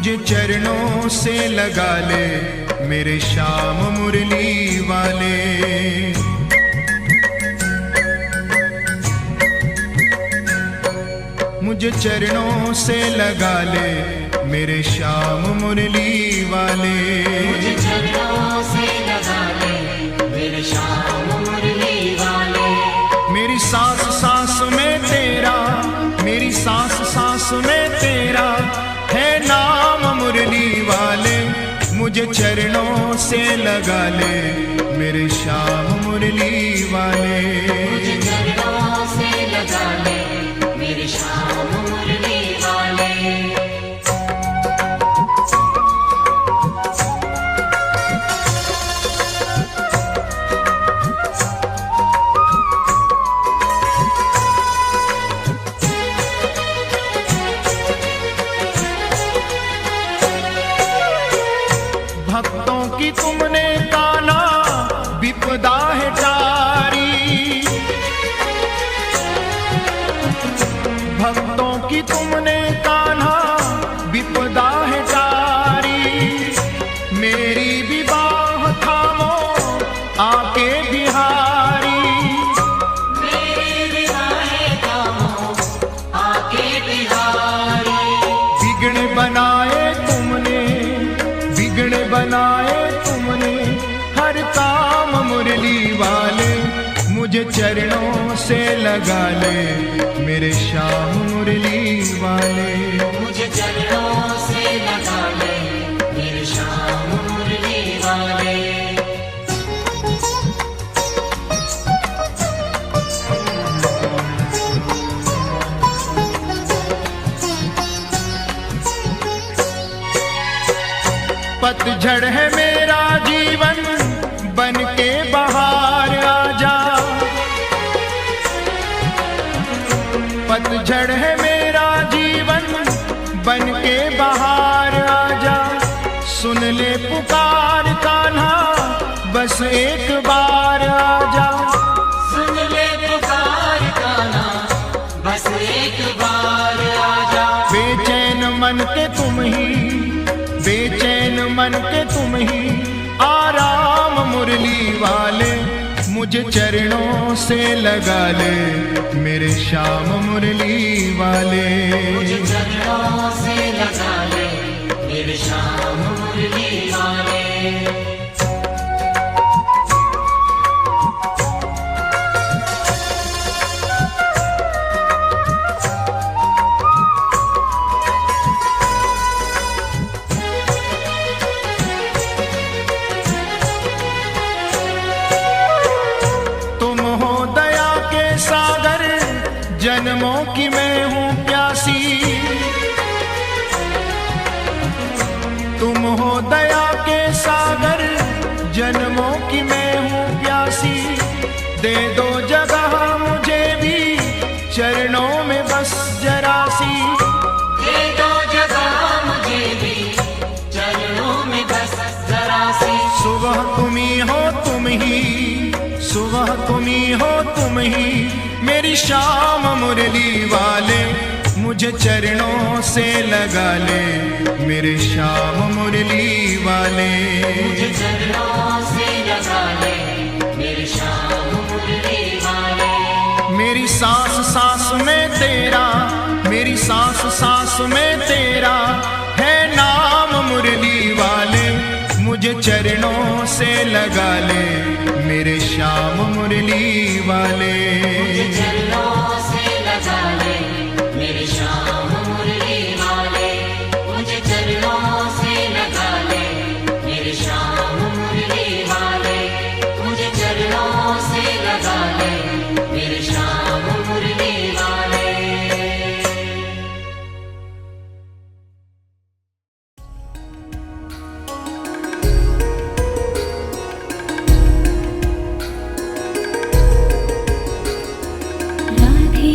मुझे चरणों से लगा ले मेरे श्याम मुरली वाले। मुझे चरणों से लगा ले मेरे श्याम मुरली वाले। मुझे चरणों से लगा ले मेरे श्याम मुरली वाले। मेरी सांस सांस में तेरा, मेरी सांस सांस में तेरा है नाम मुरली वाले। मुझे चरणों से लगा ले मेरे श्याम मुरली वाले। मुझे चरणों से लगा ले मेरे श्याम मुरली वाले। भक्तों की तुमने काना विपदा है टारी। भक्तों की तुमने कान्हा विपदा है टारी। मेरी भी बाह थामो आके बिहारी। मेरी विवाहें थामो आके बिहारी। बिगड़ बनाए तुमने, बिगड़ बनाए तुमने हर काम मुरली वाले। मुझे चरणों से लगा ले मेरे श्याम मुरली वाले। मुझे चरणों से लगा ले मेरे श्याम मुरली वाले। पतझड़ है मेरा जीवन बन के बहार आजा। पतझड़ है मेरा जीवन बन के बहार आजा। सुन ले पुकार कान्हा बस एक बार आजा। सुन ले पुकार कान्हा बस एक बार आजा। बेचैन मन के तुम ही, बेचैन मन के तुम ही आराम मुरली वाले। मुझे चरणों से लगा ले मेरे श्याम मुरली वाले। मुझे चरणों से लगा ले मेरे श्याम मुरली वाले। जन्मों की मैं हूँ प्यासी। तुम हो दया के सागर, जन्मों की मैं हूँ प्यासी। दे दो जगह मुझे भी चरणों में बस जरा सी। दे दो जगह मुझे भी चरणों में बस जरा सी। सुबह तुम ही हो तुम ही, सुबह तुम ही हो तुम ही मेरी श्याम मुरली वाले। मुझे चरणों से लगा ले मेरे श्याम मुरली वाले। मुझे चरणों से लगा ले मेरे श्याम मुरली वाले। मेरी सांस सांस में तेरा, मेरी सांस सांस में तेरा है नाम मुरली वाले। मुझे चरणों से लगा ले मेरे श्याम मुरली वाले। मुझे चरणों से लगा ले मेरे श्याम मुरली वाले। मुझे चरणों से लगा ले मेरे श्याम मुरली वाले। मुझे चरणों से लगा ले मेरे श्याम मुरली वाले। राधे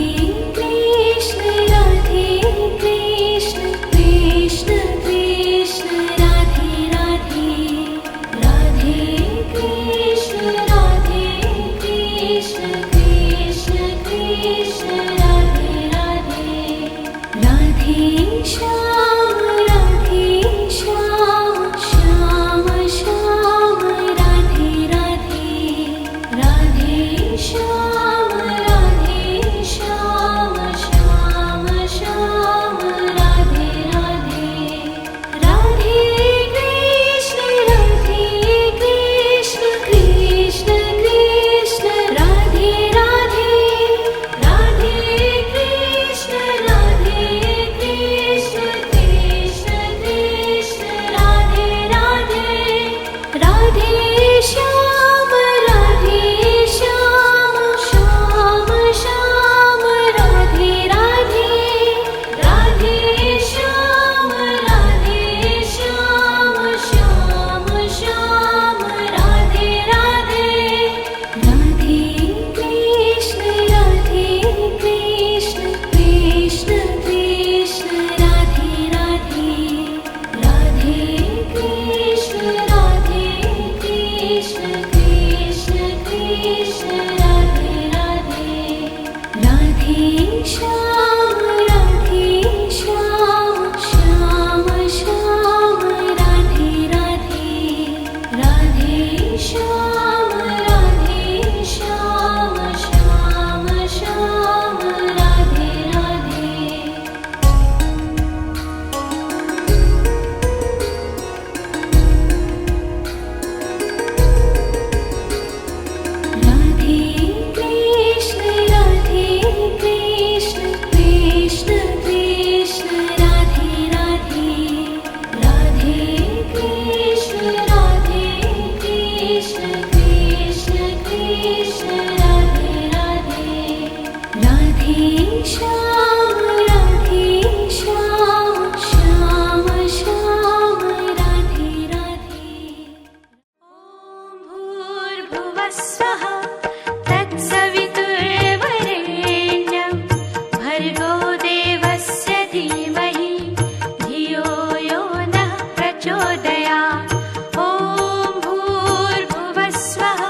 श्याम राधे श्याम श्याम श्याम राधे राधे राधे श्याम राधे श्याम श्याम श्याम राधे राधे राधे कृष्ण कृष्ण कृष्ण कृष्ण राधे राधे राधे कृष्ण कृष्ण कृष्ण कृष्ण राधे राधे राधे श्याम श्याम श्याम राधे राधे ॐ भूर्भुवस्वः तत्सवितुर्वरेण्यं भर्गो देवस्य धीमहि धियो यो नः प्रचोदयात् ॐ भूर्भुवस्वः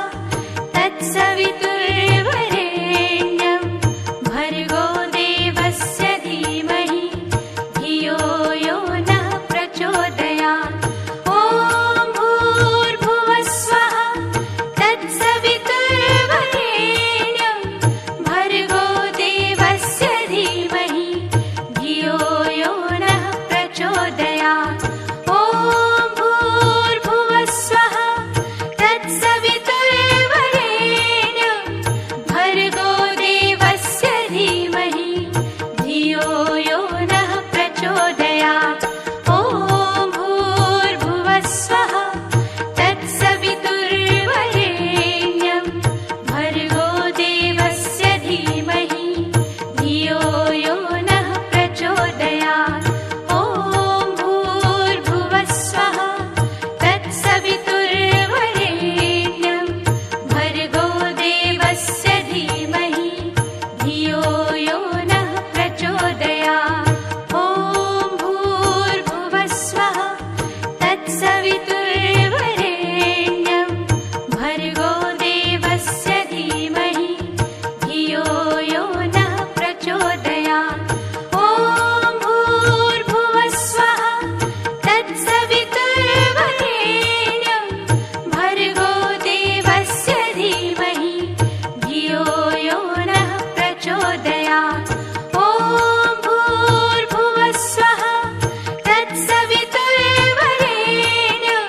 तत्सवितुर्वरेण्यं भर्गो देवस्य धीमहि धियो यो नः प्रचोदयात् ॐ भूर्भुवस्वः तत्सवितुर्वरेण्यं भर्गो देवस्य धीमहि धियो यो नः प्रचोदयात् ॐ भूर्भुवस्वः तत्सवितुर्वरेण्यं भर्गो देवस्य धीमहि धियो यो नः प्रचोदयात् ॐ भूर्भुवस्वः तत्सवितुर्वरेण्यं भर्गो देवस्य धीमहि धियो यो नः प्रचोदयात् ॐ भूर्भुवस्वः तत्सवितुर्वरेण्यं भर्गो देवस्य धीमहि धियो यो नः प्रचोदयात् ॐ भूर्भुवस्वः तत्सवितुर्वरेण्यं भर्गो देवस्य धीमहि धियो यो नः प्रचोदयात् ॐ भूर्भुवस्वः तत्सवितुर्वरेण्यं भर्गो देवस्य धीमहि धियो यो नः प्रचोदयात् ॐ भूर्भुवस्वः तत्सवितुर्वरेण्यं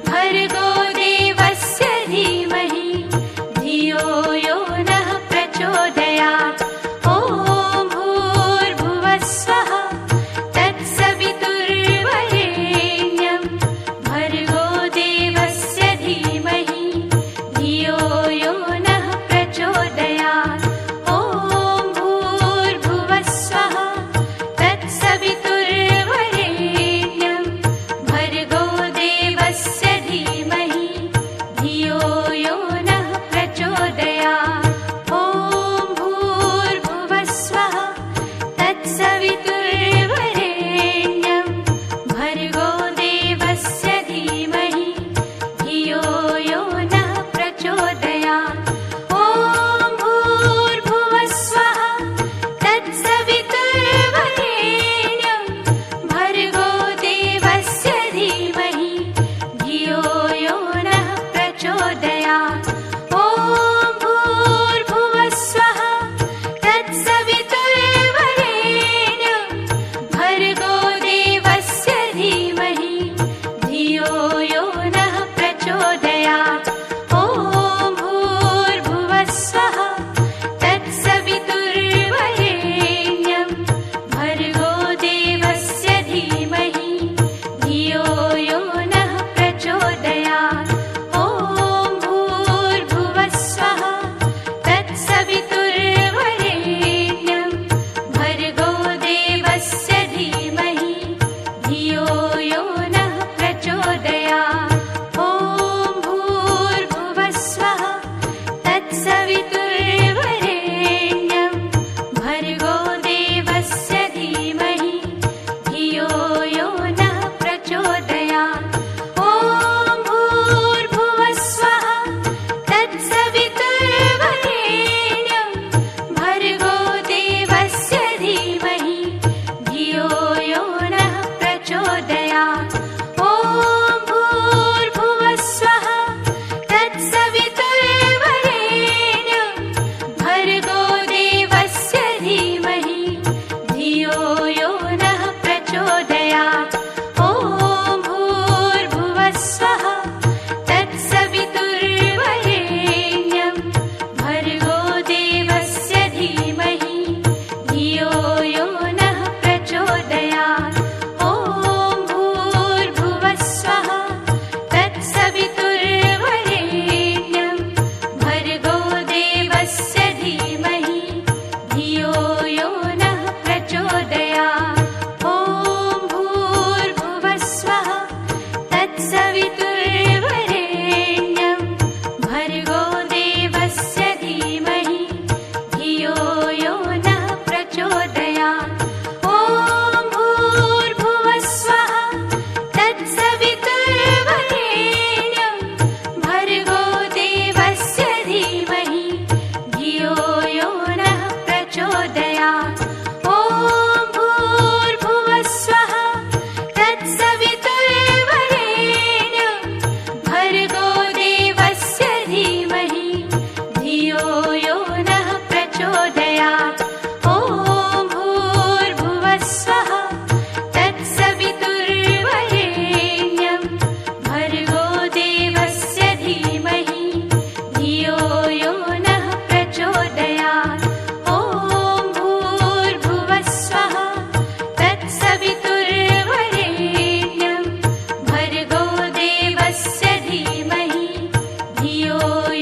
भर्गो देवस्य धीमहि धियो यो नः प्रचोदयात् ॐ भूर्भुवस्वः तत्सवितुर्वरेण्यं भर्गो देवस्य धीमहि धियो यो नः प्रचोदयात् ॐ भूर्भुवस्वः तत्सवितुर्वरेण्यं भर्गो देवस्य धीमहि धियो यो नः प्रचोदयात् ॐ भूर्भुवस्वः तत्सवितुर्वरेण्यं भर्गो देवस्य धीमहि धियो यो नः प्रचोदयात् ॐ भूर्भुवस्वः तत्सवितुर्वरेण्यं भर्गो देवस्य धीमहि धियो यो नः प्रचोदयात् ॐ भूर्भुवस्वः तत्सवितुर्वरेण्यं भर्गो देवस्य धीमहि धियो यो नः प्रचोदयात् ॐ भूर्भुवस्वः तत्सवितुर्वरेण्यं भर्गो देवस्य धीमहि धियो यो नः प्रचोदयात् ॐ भूर्भुवस्वः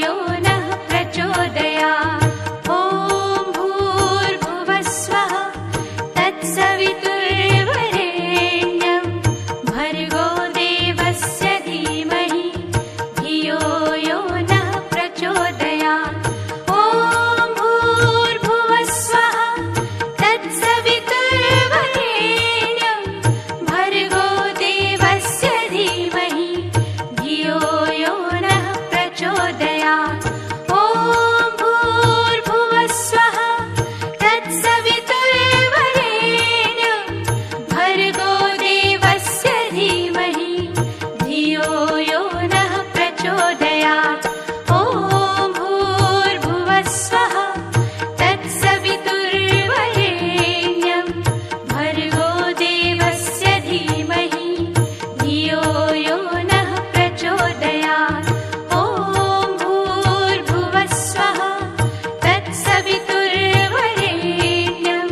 यो नः प्रचोदयात्। ॐ भूर्भुवस्वः तत्सवितुर्वरेण्यं भर्गो देवस्य धीमहि धियो यो नः प्रचोदयात्। ॐ भूर्भुवस्वः तत्सवितुर्वरेण्यं भर्गो देवस्य धीमहि धियो यो नः प्रचोदयात्। ॐ भूर्भुवस्वः तत्सवितुर्वरेण्यं भर्गो देवस्य धीमहि धियो यो नः प्रचोदयात्। ॐ भूर्भुवस्वः तत्सवितुर्वरेण्यं भर्गो देवस्य धीमहि धियो यो नः प्रचोदयात्। ॐ भूर्भुवस्वः तत्सवितुर्वरेण्यं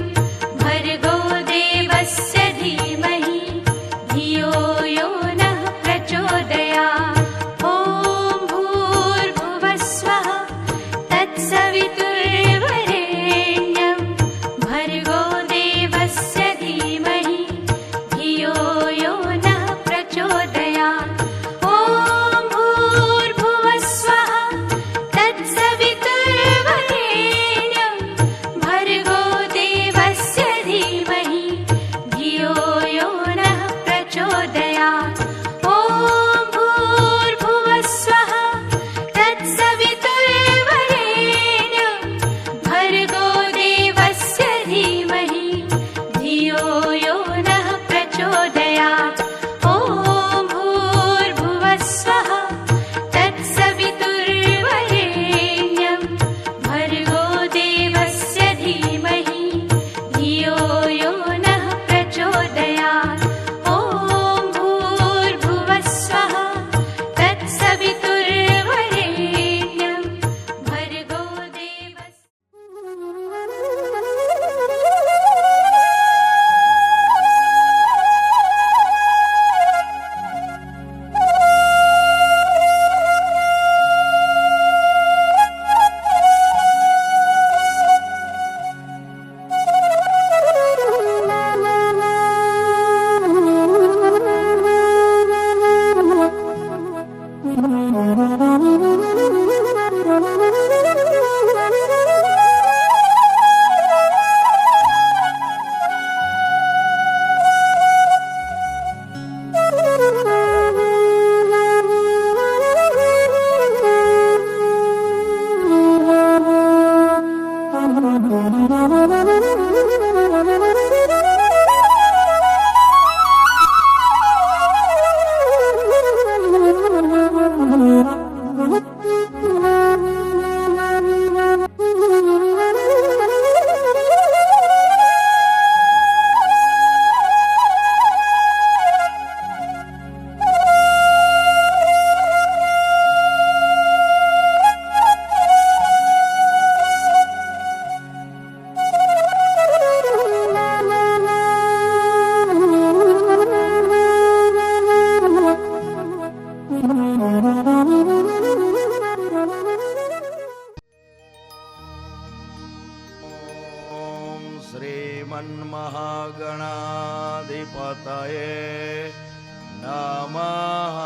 भर्गो देवस्य धीमहि धियो यो नः प्रचोदयात्। ॐ भूर्भुवस्वः तत्सवितुर्वरेण्यं भर्गो देवस्य धीमहि धियो यो नः प्रचोदयात्। ॐ भूर्भुवस्वः तत्सवितुर्वरेण्यं भर्गो देवस्य धीमहि धियो यो नः प्रचोदयात्। ॐ भूर्भुवस्वः तत्सवितुर्वरेण्यं भर्गो देवस्य धीमहि धियो यो नः प्रचोदयात्। ॐ भूर्भुवस्वः तत्सवितुर्वरेण्यं भर्गो देवस्य धीमहि धियो यो नः प्रचोदयात्। ॐ भूर्भुवस्वः तत्सवितुर्वरेण्यं भर्गो देवस्य श्रीमन्महागणाधिपतये नमः।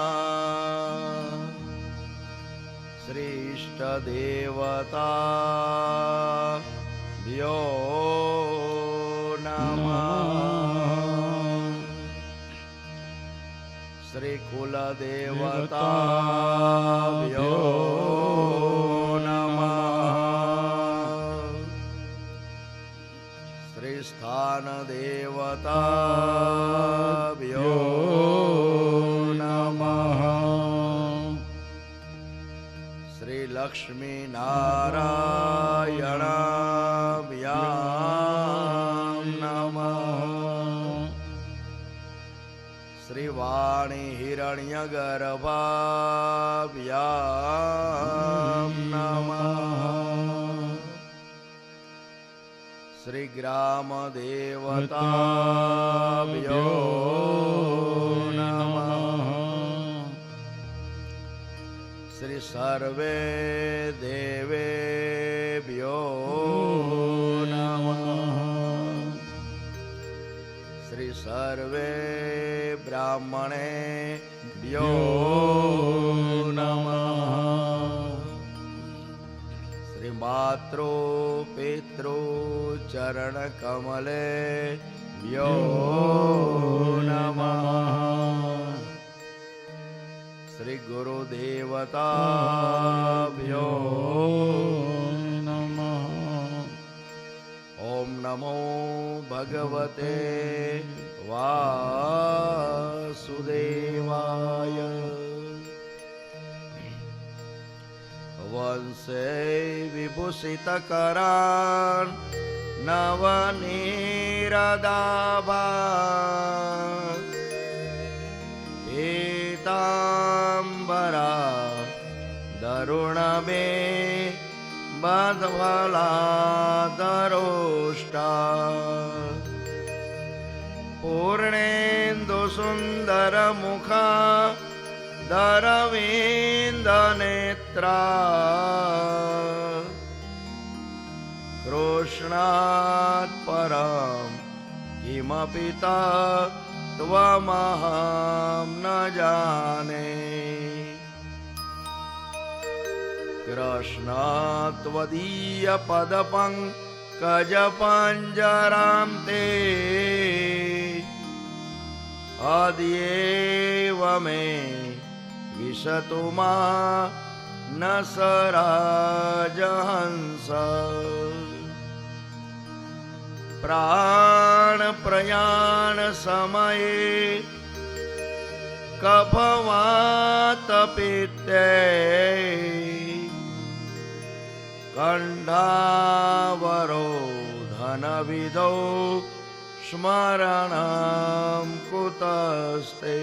श्रीष्टदेवताभ्यो नमः। श्रीकुलदेवताभ्यो नमः। श्रीस्थानदेवताभ्यो नमः। श्रीलक्ष्मीनारायणाभ्यां नमः। श्रीवाणी हिरण्यगर्भाभ्यां नमः। श्रीग्रामदेवताभ्यो नमः। સર્વે દેવેભ્યો નમઃ. શ્રી સર્વે બ્રાહ્મણેભ્યો નમઃ. શ્રી માતૃ પિતૃ ચરણ કમલેભ્યો નમઃ. શ્રી ગુરુદેવતાભ્યો નમઃ. ઓમ નમો ભગવતે વાસુદેવાય. વંશે વિભૂષિતકરાન નવનીરદાભા પીતાંબરા દરુણમે બદ્ધફલાદરોષ્ટા પૂર્ણેન્દુ સુંદર મુખા દરવિંદનેત્રા કૃષ્ણાત પરમ કિમપિ ત્વમહં ન જાને. કૃષ્ણ ત્વદીય પદપંકજ પંજરામ તે અદ્યેવ મે વિશતુ મા ન સરાજહંસ. પ્રાણ પ્રયાણ સમયે કફવાત પિત્તે કંઠાવરોધન વિધો સ્મરણં કુતસ્તે.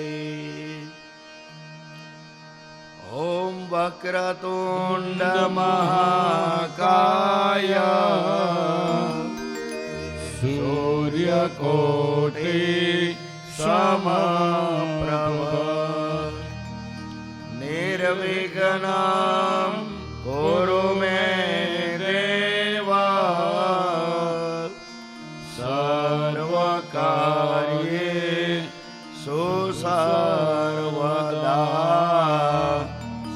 ઓમ વક્રતુંડ મહાકાય સૂર્યકોટિ સમપ્રભ નિર્વિઘ્नं કુરુ મે દેવ સર્વકાર્યેષુ સર્વદા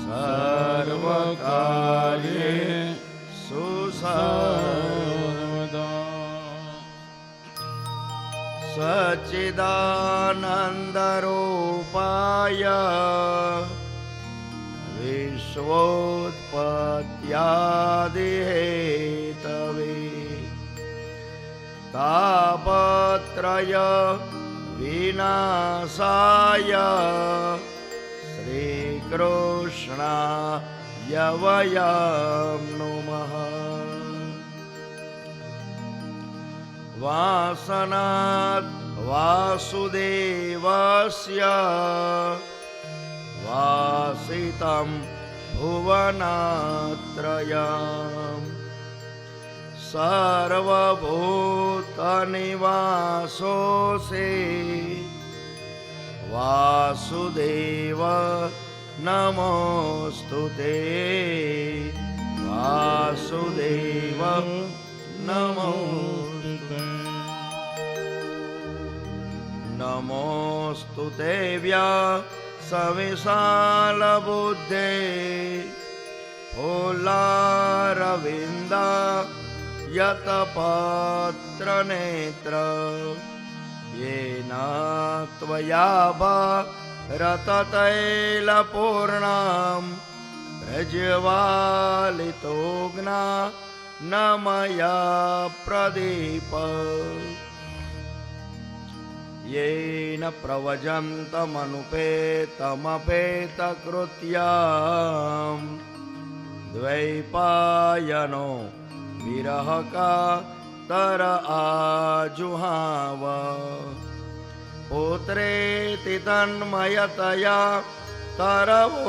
સર્વકાર્યેષુ સર્વદા. સચ્ચિદાનંદરૂપાય વિશ્વોત્પત્યાદિહેતવે તાપત્રય વિનાશાય શ્રીકૃષ્ણાય વયં નુમઃ. વાસનાદ વાસુદેવસ્ય વાસિતં ભુવનાત્રયં સર્વભૂતનિવાસોऽસि વાસુદેવ નમોસ્તુતે. વાસુદેવ નમોસ્તુતે. નમોસ્તુતે વ્યાસવિશાલ બુદ્ધે ફૂલારવિંદા યતપત્ર નેત્ર येना त्वया भारततैलपूर्णां प्रज्वालितो ज्ञा न मया प्रदीप येन प्रवजन्तमनुपेतमपेतकृत्यां द्वैपायनो विरहका तर आजुहाव पुत्रेति तन्मयतया तरवोऽभिनेन्दो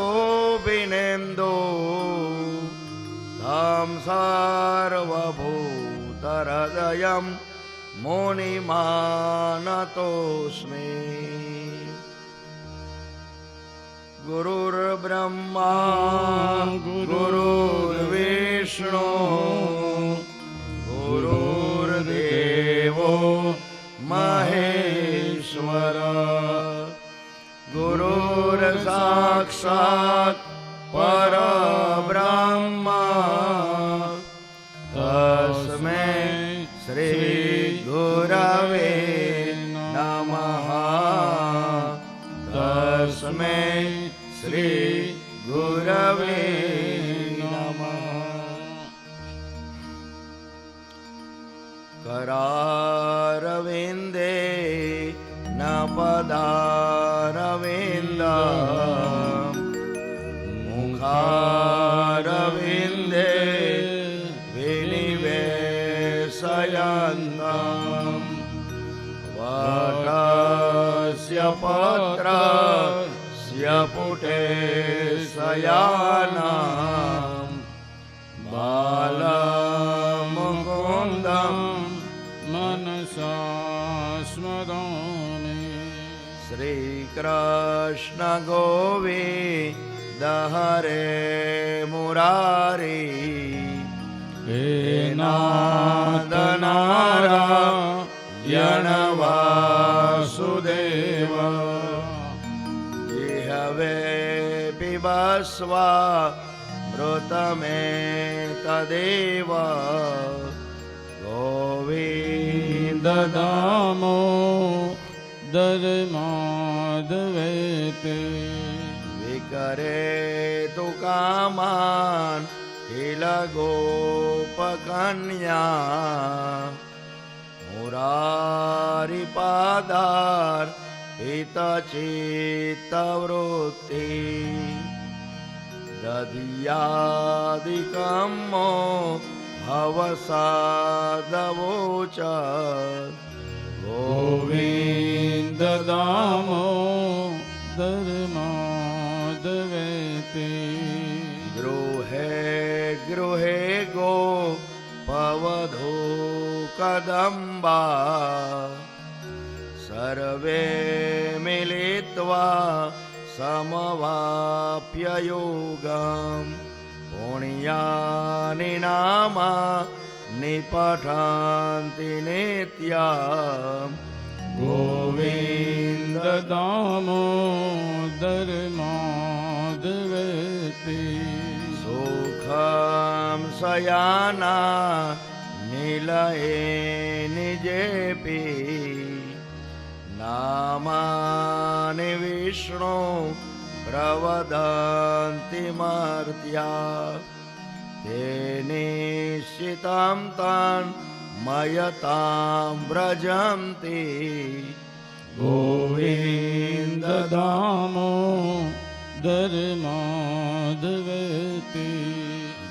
तं सर्वभूतहृदयं मुनिमानतोऽस्मि। ગુરુર્બ્રહ્મા ગુરુર્વિષ્ણુ ગુરુર્દેવો મહેશ્વર ગુરુર્સાક્ષાત પરબ્રહ્મ તસ્મૈ શ્રી ગુરવે નમઃ તસ્મૈ શ્રી ગુરવે નમઃ करारविन्दे न पदारविन्द मुखारविन्दे विनिवेशयन्तम् वटस्य पत्रस्य पुटे शयानम् बालमुकुन्दम् मनसा स्मरामि श्रीकृष्ण गोविन्द हरे मुरारी हे नाथ नारायण वासुदेव जिह्वे पिबस्व मृतमेतदेव गोविन्द ददामो दरमाधवेते विकरे तु कामान् किल गोपकन्या मुरारिपादार् हितचित्तवृत्ति दधियादिकं मो भवसादवोच गोविन्द दामो दरमाधवेते गृहे गृहे गो पवधो कदम्बा सर्वे मिलित्वा समवाप्य योगम् पुण्यानि नामा निपठन्ति नित्यम् गोविन्द दामोदर माधवेति सुखं शयाना निलये निजेपि नामानि विष्णु प्रवदन्ति मर्त्या ते निश्चितं तान् मयतां व्रजन्ति गोविन्द दामोदर माधवेति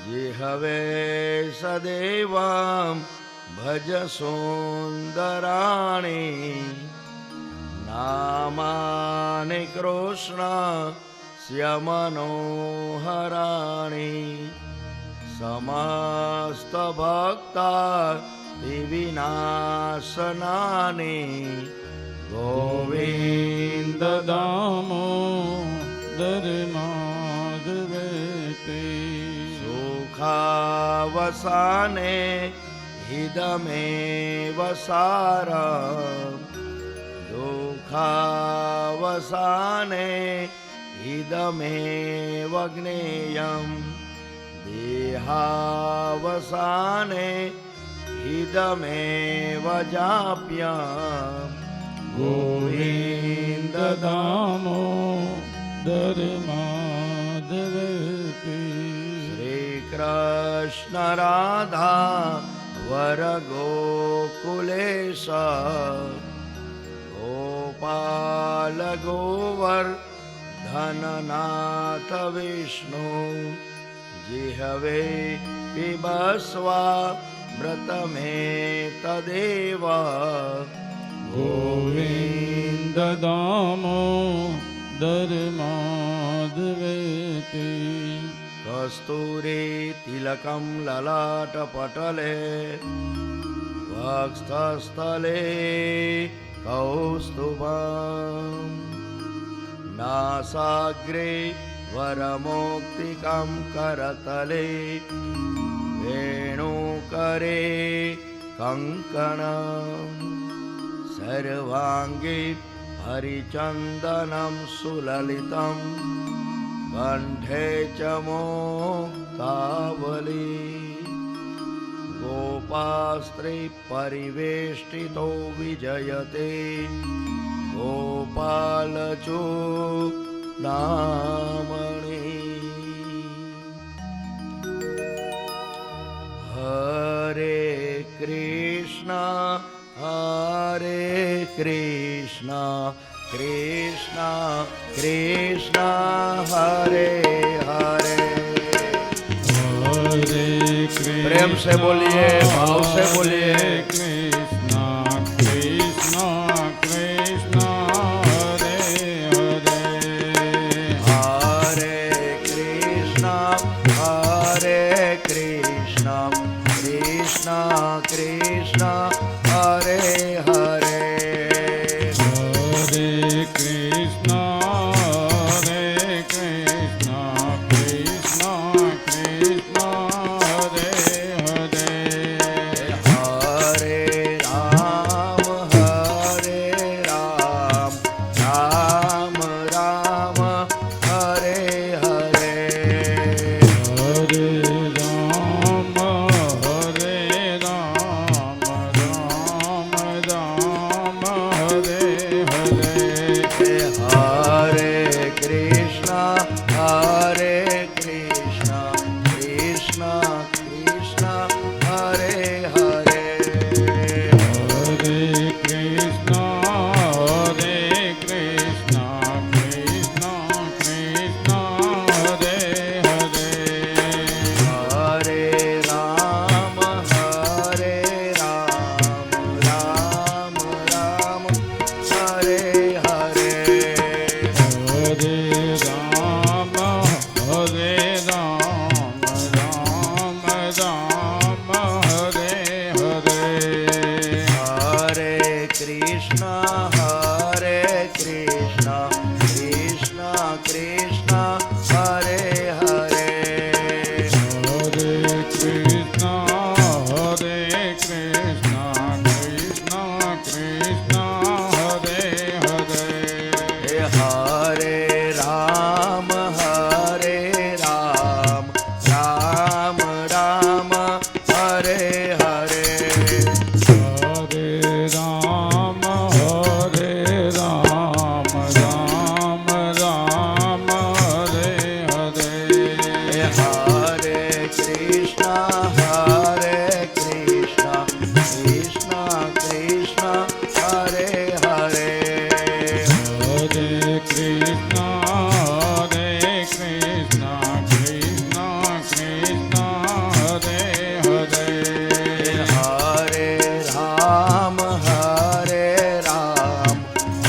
जिह्वे सदैवं भज सुन्दराणि नामानि कृष्णस्य मनोहराणि समस्तभक्तार्ति विनाशनानि गोविन्द दामोदर माधवेति सुखावसाने इदमेव सारम् दुःखावसाने इदमेव ज्ञेयम् देहावसाने इदमेव जाप्यम् गोविन्द दामोदर माधवेति श्रीकृष्ण राधा वर गोकुलेश गोपाल गोवर्धननाथ विष्णु जिह्वे पिबस्वा मृतमेतदेव गोविन्द दामोदर माधवेति कस्तूरी तिलकं ललाटपटले वक्षस्थले कौस्तुभम् नासाग्रे वरमौक्तिकं करतले वेणुकरे कङ्कणं सर्वाङ्गे हरिचन्दनं सुललितं कण्ठे च मुक्तावली गोपास्त्रे परिवेष्टितो विजयते गोपालचूडामणि हरे कृष्ण कृष्ण कृष्ण हरे हरे। हरे कृष्ण प्रेम से बोलिए, भाव से बोलिए। कृष्ण कृष्ण कृष्ण हरे हरे। हरे कृष्ण कृष्ण कृष्ण हरे हरे। हरे कृष्ण कृष्ण कृष्ण कृष्ण हरे हरे। हरे राम राम राम हरे हरे। हरे राम राम राम हरे हरे। हरे कृष्ण कृष्ण कृष्ण हरे हरे। हरे कृष्ण कृष्ण कृष्ण कृष्ण हरे हरे। हरे राम राम राम हरे हरे। हरे राम राम राम हरे हरे। हरे कृष्ण कृष्ण कृष्ण हरे हरे। हरे कृष्ण कृष्ण कृष्ण हरे हरे। हरे राम राम राम हरे हरे। हरे राम राम राम हरे हरे। हरे कृष्ण कृष्ण कृष्ण हरे हरे। हरे कृष्ण कृष्ण कृष्ण कृष्ण हरे हरे। हरे राम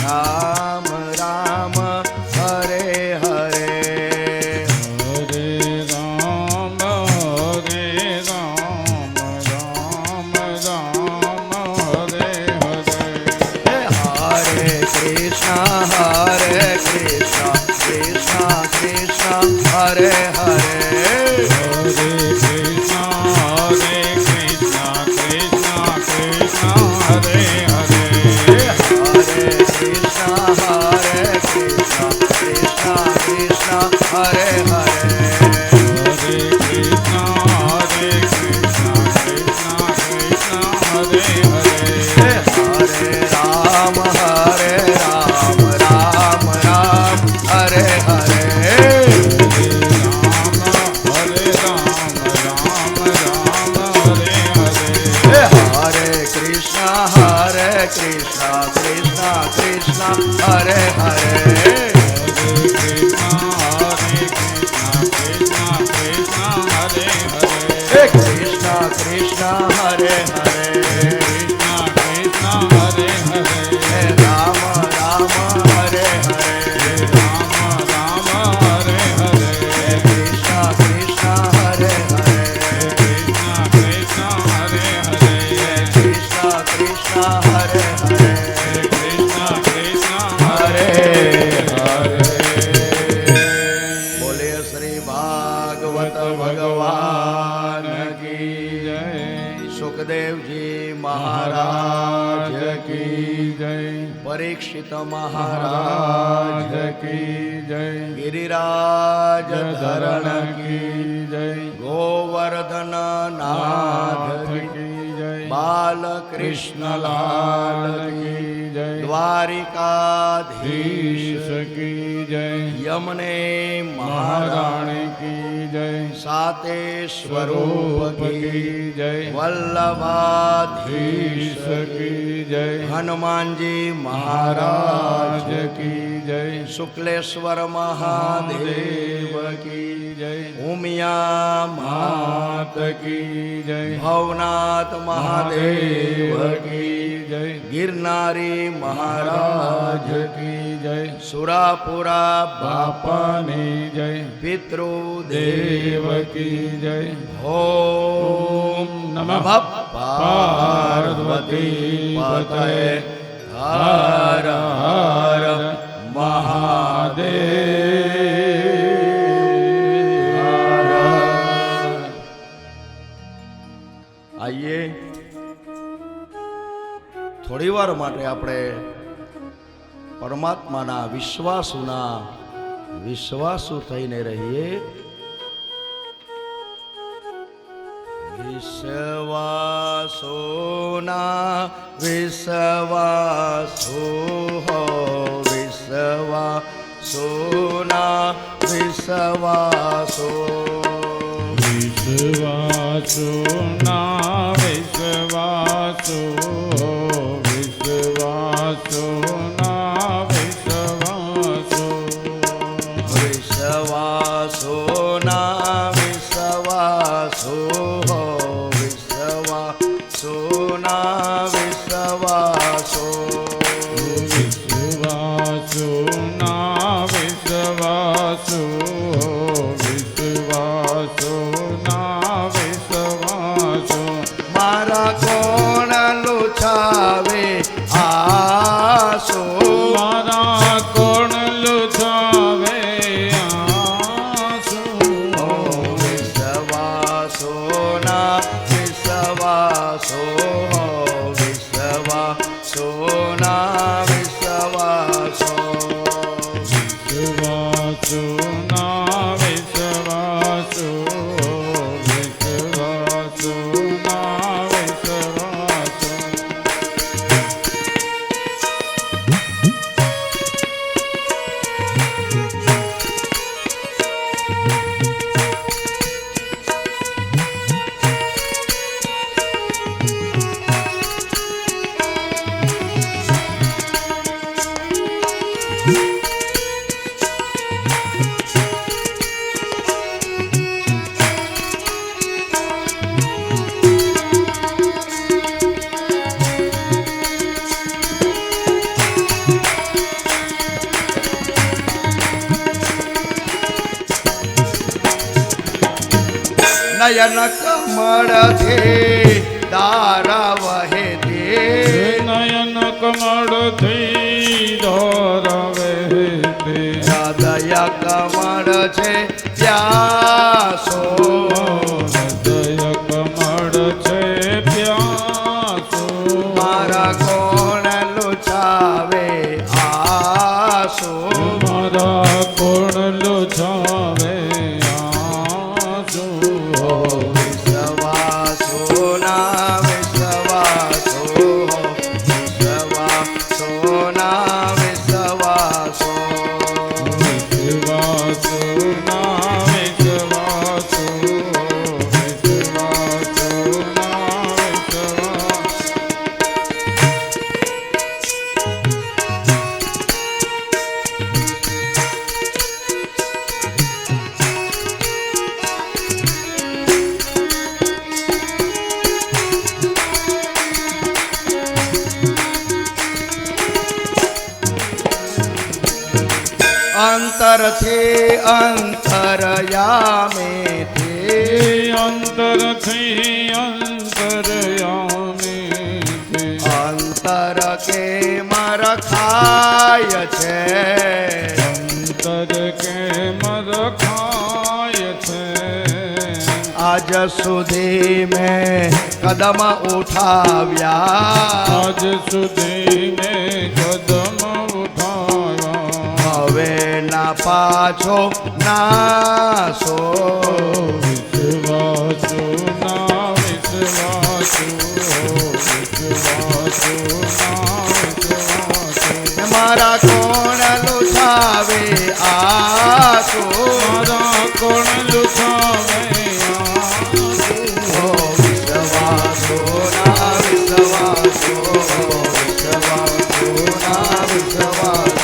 राम राम हरे हरे। हरे राम राम हरे हरे। हरे कृष्ण कृष्ण कृष्ण हरे हरे। हरे कृष्ण कृष्ण कृष्ण हरे हरे। हरे कृष्ण कृष्ण कृष्ण हरे हरे। हरे कृष्ण कृष्ण कृष्ण हरे हरे। हरे राम राम हरे हरे। हरे राम राम हरे हरे। हरे कृष्ण कृष्ण कृष्ण हरे हरे। कृष्ण कृष्ण हरे हरे। राम हरे हरे। कृष्ण कृष्ण हरे हरे। कृष्ण कृष्ण हरे हरे। हरे हरे। સુખદેવજી મહારાજ કી જય પરીક્ષિત મહારાજ કી જય ગિરિરાજ ધરણ ધરણ કી કી જય ગોવર્ધન નાથ કી કી જય બાલકૃષ્ણલાલ કી કી જય દ્વારિકાધીશ કી જય યમને મહારાણી મહારાણી કી જય સાતે સ્વરૂપ કી જય વલ્લભાધીશ કી જય હનુમાનજી મહારાજ કી જય શુક્લેશ્વર મહાદેવ કી જય ઉમિયા માત માત કી જય ભવનાથ મહાદેવ કી જય ગિરનારી મહારાજ કી જય સુરાપુરા બાપા બાપાની જય પિતૃદેવ દેવ કી જય ઓમ નમઃ પાર્વતી પતયે હર હર મહાદેવ આઈએ થોડી વાર માટે આપણે પરમાત્માના વિશ્વાસુ થઈને રહીએ. વિશ્વાસોના વિશ્વાસુ હો વિશ્વાસોના વિશ્વાસો વિશ્વાસો ના વિશ્વાસો વિશ્વાસો ના વિશ્વાસો વિશ્વાસોના વિશ્વાસો હો વિશ્વાસોના વિશ્વાસો વિશ્વાસો ના વિશ્વાસો વિશ્વાસો ના વિશ્વાસો મારા કોણ લુછાવે આસો મારા કોણ લુછાવે આંસુ વિશ્વાસોના વિશ્વાસો વિશ્વાસોના વિશ્વાસો વિશ્વાસો ના વિશ્વાસો વિશ્વાસો ના વિશ્વાસો નયન કમળ છે દારા વહે તે નયન કમળ થઈ ધોરવે તે હૃદય કમળ છે પ્યાસો હૃદય કમળ છે પ્યાસો મારા કોણ લુછાવે આસો મારા કોણ લુછાવે આંસુ વિશ્વાસોના વિશ્વાસો વિશ્વાસોના વિશ્વાસો વિશ્વાસો ના વિશ્વાસો વિશ્વાસો ના વિશ્વાસો અંતરથી અંતરયામે તે અંતરથી અંતરયામી અંતર કેમ રખાય છે અંતર કેમ રખાય છે આજ સુધી મેં કદમ ઉઠાવ્યા, આજ સુધી મેં કદમ ઉઠાવ્યા, હવે ના પાછો નાસો. વિશ્વાસુ ના વિશ્વાસુ, વિશ્વાસુ ના વિશ્વાસુ, મારા કોણ લુછાવે આસો, મારા કોણ લુછાવે ઓ વિશ્વાસો ના વિશ્વાસો, વિશ્વાસો ના વિશ્વાસો,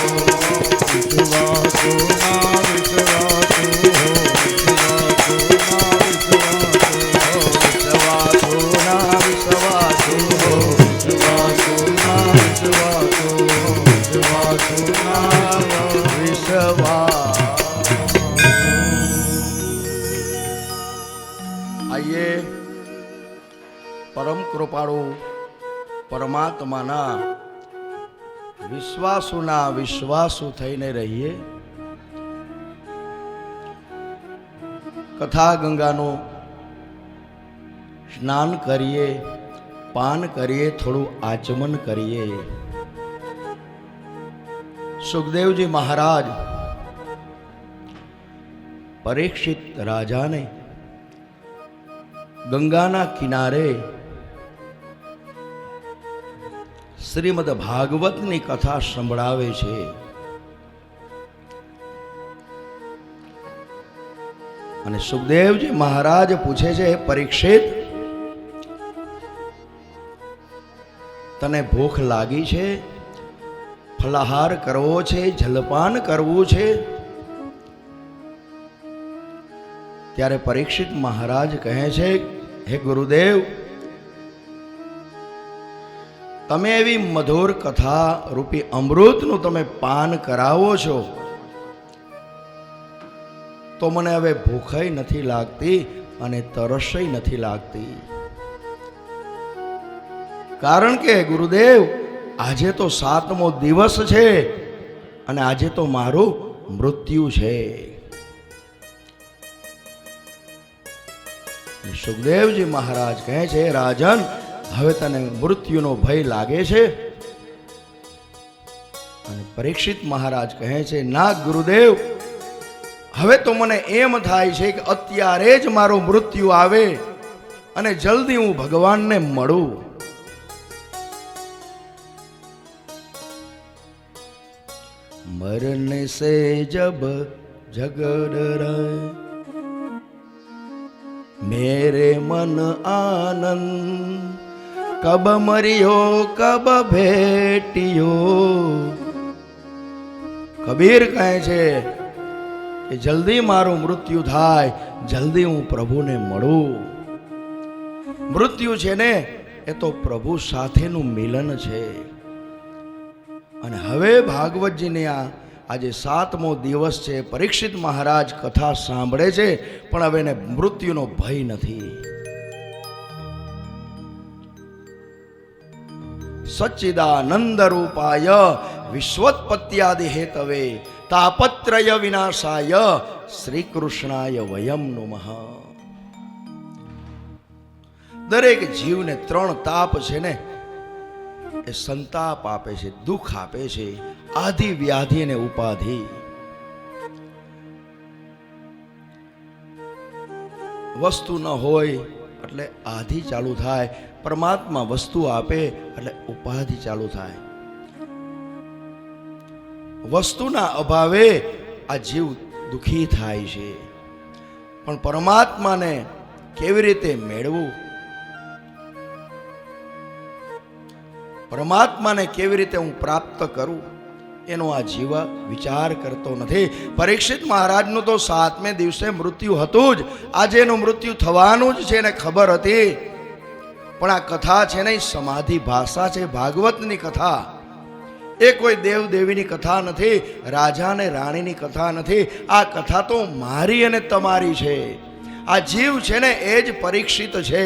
વિશ્વાસુ ના વિશ્વાસુ, વિશ્વાસુ ના વિશ્વાસુ, વિશ્વાસો ના વિશ્વાસો, વિશ્વાસુ ના વિશ્વાસ. આઈએ પરમ કૃપાળુ પરમાત્માના વિશ્વાસુના વિશ્વાસુ થઈને રહીએ. કથા ગંગાનું સ્નાન કરીએ, પાન કરીએ, થોડું આચમન કરીએ. સુખદેવજી મહારાજ પરીક્ષિત રાજાને ગંગાના કિનારે શ્રીમદ ભાગવતની કથા સંભળાવે છે. અને સુખદેવજી મહારાજ પૂછે છે, પરીક્ષિત, તને ભૂખ લાગી છે? ફલાહાર કરવો છે? જલપાન કરવું છે? ત્યારે પરીક્ષિત મહારાજ કહે છે, હે ગુરુદેવ, તમે એવી મધુર કથા રૂપી અમૃતનું તમે પાન કરાવો છો તો મને હવે ભૂખય નથી લાગતી અને તરસય નથી લાગતી. કારણ કે ગુરુદેવ, આજે તો 7મો દિવસ છે અને આજે તો મારું મૃત્યુ છે. સુખદેવજી મહારાજ કહે છે, રાજન, હવે તને મૃત્યુનો ભય લાગે છે? અને પરીક્ષિત મહારાજ કહે છે, ના ગુરુદેવ, હવે તો મને એમ થાય છે કે અત્યારે જ મારો મૃત્યુ આવે અને જલ્દી હું ભગવાનને મળું. मरने से जब झगड़ रहे मेरे मन आनंद, कब मरियो कब भेटियो. કબીર કહે છે કે જલ્દી મારું મૃત્યુ થાય, જલ્દી હું પ્રભુને મળું. મૃત્યુ છે ને એ તો પ્રભુ સાથેનું મિલન છે. અને હવે ભાગવતજીને આજે 7મો દિવસ છે. પરીક્ષિત મહારાજ કથા સાંભળે છે પણ હવે એને મૃત્યુનો ભય નથી. સચ્ચિદાનંદ રૂપાય વિશ્વોત્પત્યાદિ હેતવે તાપત્રય વિનાશાય શ્રી કૃષ્ણાય વયમ નમઃ. દરેક જીવને 3 તાપ છે ને એ સંતાપ આપે છે, દુઃખ આપે છે, આધિ વ્યાધિ અને ઉપાધિ. વસ્તુ ન હોય એટલે આધિ ચાલુ થાય, પરમાત્મા વસ્તુ આપે એટલે ઉપાધિ ચાલુ થાય. વસ્તુના અભાવે આ જીવ દુઃખી થાય છે, પણ પરમાત્માને કેવી રીતે મેળવવું, પરમાત્માને કેવી રીતે હું પ્રાપ્ત કરું, એનો આ જીવ વિચાર કરતો નથી. પરીક્ષિત મહારાજનું તો 7મે દિવસે મૃત્યુ હતું જ, આજે એનું મૃત્યુ થવાનું જ છે એને ખબર હતી. પણ આ કથા છે ને સમાધિ ભાષા છે, ભાગવતની કથા. એ કોઈ દેવ દેવીની કથા નથી, રાજા ને રાણીની કથા નથી. આ કથા તો મારી અને તમારી છે. આ જીવ છે ને એ જ પરીક્ષિત છે.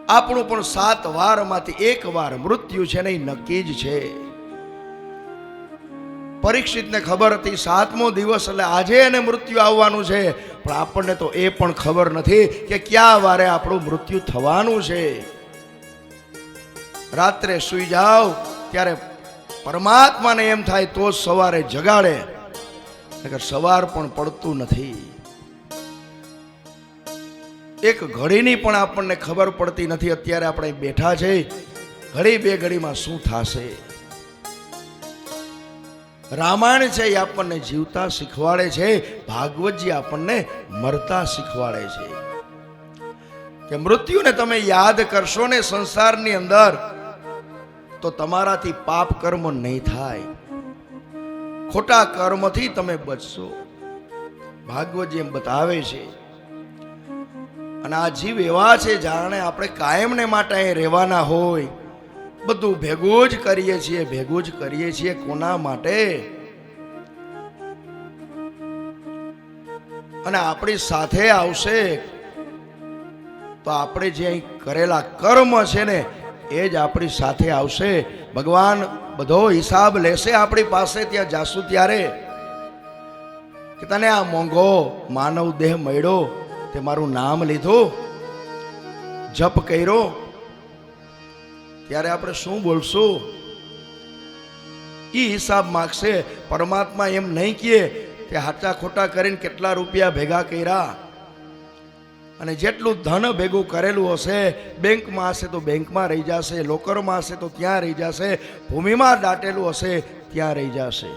આપણું પણ 7 વારમાંથી 1 વાર મૃત્યુ છે ને એ નક્કી જ છે. પરીક્ષિતને ખબર હતી 7મો દિવસ એટલે આજે એને મૃત્યુ આવવાનું છે, પણ આપણને તો એ પણ ખબર નથી કે ક્યાં વારે આપણું મૃત્યુ થવાનું છે. રાત્રે સૂઈ જાઓ ત્યારે પરમાત્માને એમ થાય તો જ સવારે જગાડે, નકર સવાર પણ પડતું નથી. એક ઘડીની પણ આપણને ખબર પડતી નથી. અત્યારે આપણે બેઠા છે, ઘડી બે ઘડીમાં શું થશે. રામાયણ છે એ આપણને જીવતા શીખવાડે છે, ભાગવતજી આપણને મરતા શીખવાડે છે કે મૃત્યુને તમે યાદ કરશો ને સંસારની અંદર તો તમારાથી પાપ કર્મ નહીં થાય, ખોટા કર્મથી તમે બચશો. ભાગવતજી એમ બતાવે છે. અને આ જીવ એવા છે જાણે આપણે કાયમને માટે અહીં રહેવાના હોય. બધું ભેગું જ કરીએ છીએ, ભેગું જ કરીએ છીએ. કોના માટે? અને આપણી સાથે આવશે તો આપણે જે અહીં કરેલા કર્મ છે ને એ જ આપણી સાથે આવશે. ભગવાન બધો હિસાબ લેશે આપણી પાસે ત્યાં જાશું ત્યારે કે તને આ મોંઘો માનવ દેહ મળ્યો, તે મારું નામ લીધું, જપ કર્યો, ત્યારે આપણે શું બોલશું? ઈ હિસાબ માગશે. પરમાત્મા એમ નહીં કહે કે હાચા ખોટા કરીને કેટલા રૂપિયા ભેગા કર્યા, અને જેટલું ધન ભેગું કરેલું હશે બેંકમાં હશે તો બેંકમાં રહી જશે, લોકરમાં હશે તો ત્યાં રહી જશે, ભૂમિમાં દાટેલું હશે ત્યાં રહી જશે.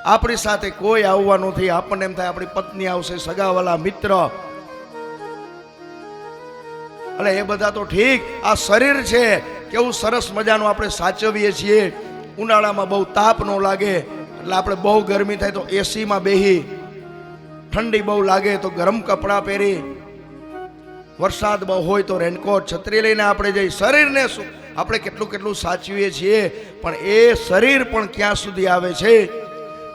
આપણી સાથે કોઈ આવવાનું નથી. આપણને એમ થાય આપણી પત્ની આવશે, સગાવાલા, મિત્ર. એટલે એ બધા તો ઠીક. આ શરીર છે કેવું સરસ મજાનું આપણે સાચવીએ છીએ. ઉનાળામાં બહુ તાપ ન લાગે એટલે આપણે બહુ ગરમી થાય તો એસીમાં બેહી, ઠંડી બહુ લાગે તો ગરમ કપડાં પહેરી, વરસાદ બહુ હોય તો રેનકોટ, છત્રી લઈને આપણે જઈ. શરીરને શું આપણે કેટલું કેટલું સાચવીએ છીએ, પણ એ શરીર પણ ક્યાં સુધી આવે છે?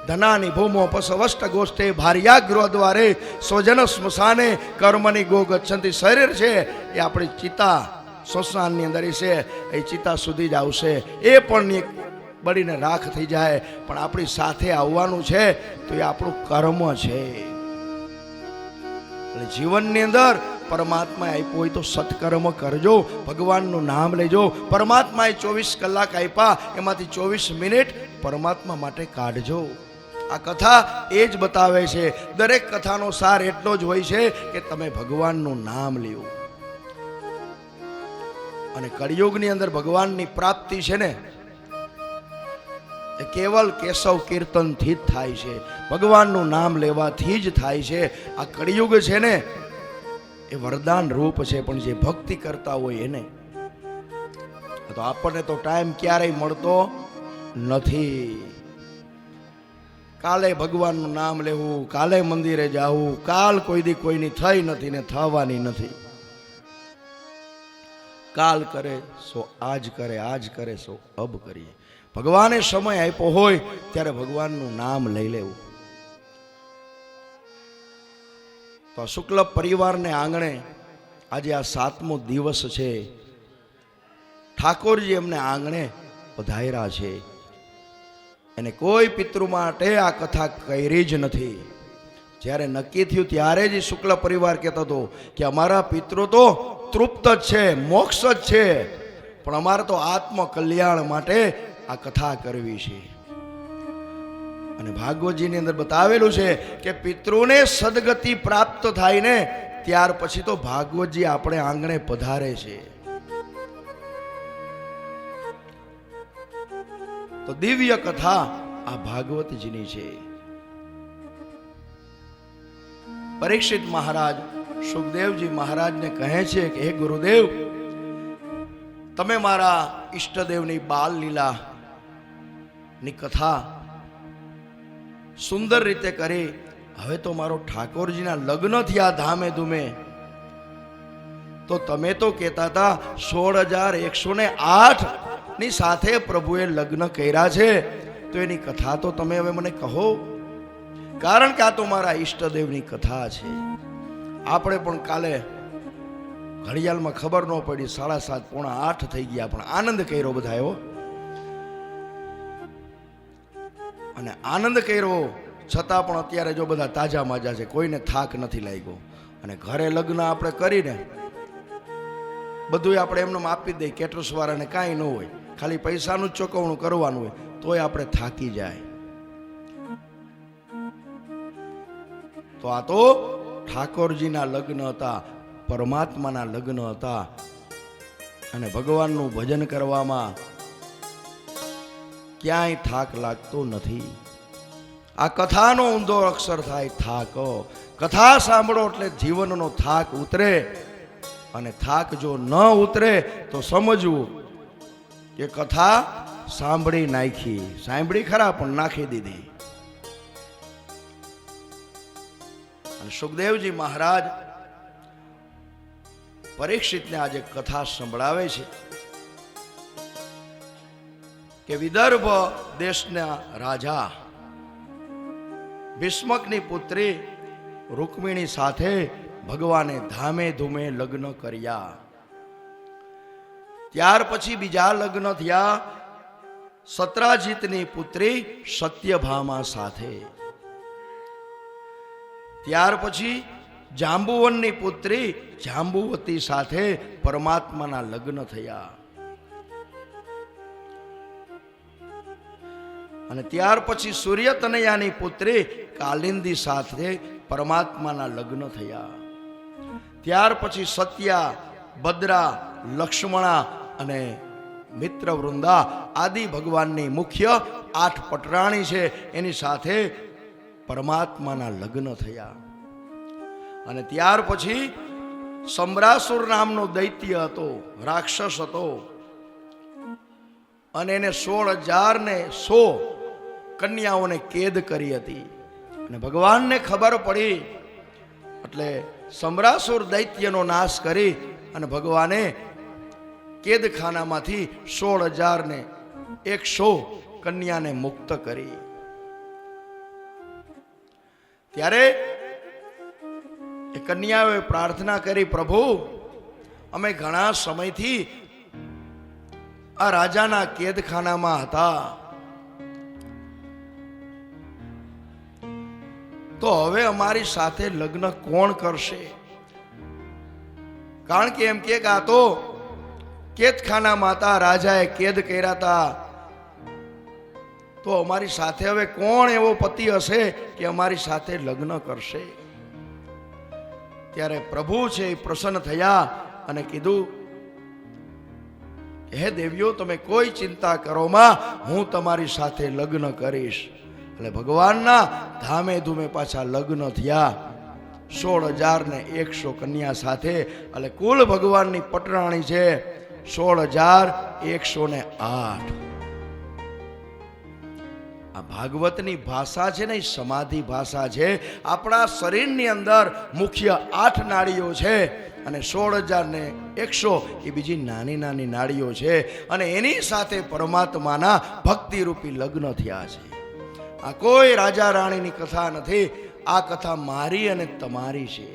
ધનાની ભૂમો પસવષ્ટ ગોષ્ઠે ભાર્યા ગૃહ દ્વારે સ્વજન સ્મશાને કર્મની ગો ગચ્છંતી. શરીર છે એ આપણી ચિતા સ્મશાનની અંદર છે, એ ચિતા સુધી જ આવશે. એ પણ બળીને રાખ થઈ જાય, પણ આપણી સાથે આવવાનું છે તો એ આપણું કર્મ છે. એટલે જીવનની અંદર પરમાત્માએ આપ્યું હોય તો સત્કર્મ કરજો, ભગવાનનું નામ લેજો. પરમાત્માએ 24 કલાક આપ્યા, એમાંથી 24 મિનિટ પરમાત્મા માટે કાઢજો. આ કથા એ જ બતાવે છે. દરેક કથાનો સાર એટલો જ હોય છે કે તમે ભગવાનનું નામ લ્યો. અને કળિયુગની અંદર ભગવાનની પ્રાપ્તિ છે ને એ કેવલ કેશવ કીર્તનથી જ થાય છે, ભગવાનનું નામ લેવાથી જ થાય છે. આ કળિયુગ છે ને એ વરદાન રૂપ છે, પણ જે ભક્તિ કરતા હોય એને તો આપણને તો ટાઈમ ક્યારેય મળતો નથી. કાલે ભગવાનનું નામ લેવું, કાલે મંદિરે જવું, કાલ કોઈ દી કોઈની થઈ નથી ને થવાની નથી. કાલ કરે સો આજ કરે, આજ કરે સો અબ કરીએ. ભગવાને સમય આપ્યો હોય ત્યારે ભગવાનનું નામ લઈ લેવું. તો શુક્લ પરિવારને આંગણે આજે આ 7મો દિવસ છે. ઠાકોરજી એમને આંગણે પધાર્યા છે. એને કોઈ પિતૃ માટે આ કથા કરી જ નથી. જ્યારે નક્કી થયું ત્યારે જ શુક્લ પરિવાર કહેતો હતો કે અમારા પિતૃ તો તૃપ્ત જ છે, મોક્ષ જ છે, પણ અમારે તો આત્મ કલ્યાણ માટે આ કથા કરવી છે. અને ભાગવતજીની અંદર બતાવેલું છે કે પિતૃને સદગતિ પ્રાપ્ત થાય ને ત્યાર પછી તો ભાગવતજી આપણે આંગણે પધારે છે. તો દિવ્ય કથા આ ભાગવતજીની છે. પરીક્ષિત મહારાજ સુખદેવજી મહારાજને કહે છે કે હે ગુરુદેવ, તમે મારા ઈષ્ટદેવની બાલ લીલા ની કથા સુંદર રીતે કરી. હવે તો મારો ઠાકોરજીના લગ્ન થયા ધામે ધૂમે, તો તમે તો કહેતા હતા 16,108 ની સાથે પ્રભુએ લગ્ન કર્યા છે, તો એની કથા તો તમે હવે મને કહો. કારણ કે આ તો મારા ઈષ્ટદેવની કથા છે. આપણે પણ કાલે ઘડિયાળમાં ખબર ન પડી 7:30 પોણા 8 થઈ ગયા, પણ આનંદ કર્યો બધા એવો. અને આનંદ કર્યો છતાં પણ અત્યારે જો બધા તાજા માજા છે, કોઈને થાક નથી લાગ્યો. અને ઘરે લગ્ન આપણે કરીને બધું આપણે એમને આપી દઈએ, કેટરસવાળાને કાંઈ ન હોય, ખાલી પૈસાનું જ ચૂકવણું કરવાનું હોય, તોય આપણે થાકી જાય. તો આ તો ઠાકોરજીના લગ્ન હતા, પરમાત્માના લગ્ન હતા. અને ભગવાનનું ભજન કરવામાં ક્યાંય થાક લાગતો નથી. આ કથાનો ઊંધો અક્ષર થાય થાક. કથા સાંભળો એટલે જીવનનો થાક ઉતરે. અને થાક જો ન ઉતરે તો સમજવું કે કથા સાંભળી નાખી. સાંભળી ખરા પણ નાખી દીધી. અને સુખદેવજી મહારાજ પરીક્ષિતને આજે કથા સંભળાવે છે કે વિદર્ભ દેશના રાજા ભીષ્મકની પુત્રી રૂકમિણી સાથે ભગવાને ધામે ધૂમે લગ્ન કર્યા. ત્યાર પછી બીજા લગ્ન થયા સત્રાજીતની પુત્રી સત્યભામા સાથે. ત્યાર પછી જાંબુવનની પુત્રી જાંબુવતી સાથે પરમાત્માના લગ્ન થયા. અને ત્યાર પછી સૂર્યતનયાની પુત્રી કાલિંદી સાથે પરમાત્માના લગ્ન થયા. ત્યાર પછી સત્યા, ભદ્રા, લક્ષ્મણા અને મિત્રવૃંદા આદિ ભગવાનની મુખ્ય 8 પટરાણી છે, એની સાથે પરમાત્માના લગ્ન થયા. અને ત્યાર પછી સમ્રાસુર નામનો દૈત્ય હતો, રાક્ષસ હતો, અને એને 16,100 કન્યાઓને કેદ કરી હતી. અને ભગવાનને ખબર પડી એટલે સમ્રાસુર દૈત્યનો નાશ કરી અને ભગવાને કેદખાનામાંથી 16,100 કન્યાને મુક્ત કરી. ત્યારે એ કન્યાઓએ પ્રાર્થના કરી, પ્રભુ અમે ઘણા સમયથી આ રાજાના કેદખાનામાં હતા, તો હવે અમારી સાથે લગ્ન કોણ કરશે? કારણ કે એમ કે આ તો કેદખાનામાં હતા, રાજાએ કેદ કર્યા હતા, તો અમારી સાથે હવે કોણ એવો પતિ હશે કે અમારી સાથે લગ્ન કરશે? ત્યારે પ્રભુ છે એ પ્રસન્ન થયા અને કીધું, હે દેવીઓ, તમે કોઈ ચિંતા કરોમાં, હું તમારી સાથે લગ્ન કરીશ. એટલે ભગવાનના ધામે ધૂમે પાછા લગ્ન થયા 16,100 કન્યા સાથે. એટલે કુલ ભગવાનની પટરાણી છે 16,108. આ ભાગવતની ભાષા છે ને, એ સમાધિ ભાષા છે. આપણા શરીરની અંદર મુખ્ય 8 નાડીઓ છે અને 16,100 એ બીજી નાની નાની નાડીઓ છે. અને એની સાથે પરમાત્માના ભક્તિરૂપી લગ્ન થયા છે. આ કોઈ રાજા રાણીની કથા નથી, આ કથા મારી અને તમારી છે.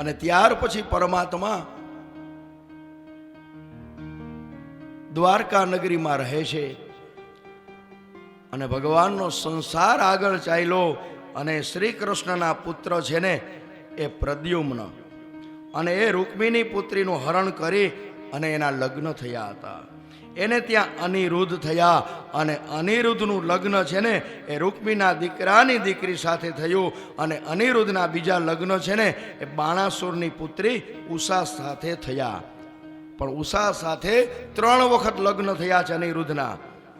અને ત્યાર પછી પરમાત્મા દ્વારકા નગરીમાં રહે છે. અને ભગવાનનો સંસાર આગળ ચાલ્યો. અને શ્રી કૃષ્ણના પુત્ર છે ને એ પ્રદ્યુમ્ન, અને એ રૂકમિણી પુત્રીનું હરણ કરી અને એના લગ્ન થયા હતા. એને ત્યાં અનિરુદ્ધ થયા. અને અનિરુદ્ધનું લગ્ન છે ને એ રૂકમીના દીકરાની દીકરી સાથે થયું. અને અનિરુદ્ધના બીજા લગ્ન છે ને એ બાણાસુરની પુત્રી ઉષા સાથે થયા. પણ ઉષા સાથે 3 વખત લગ્ન થયા છે અનિરુદ્ધના.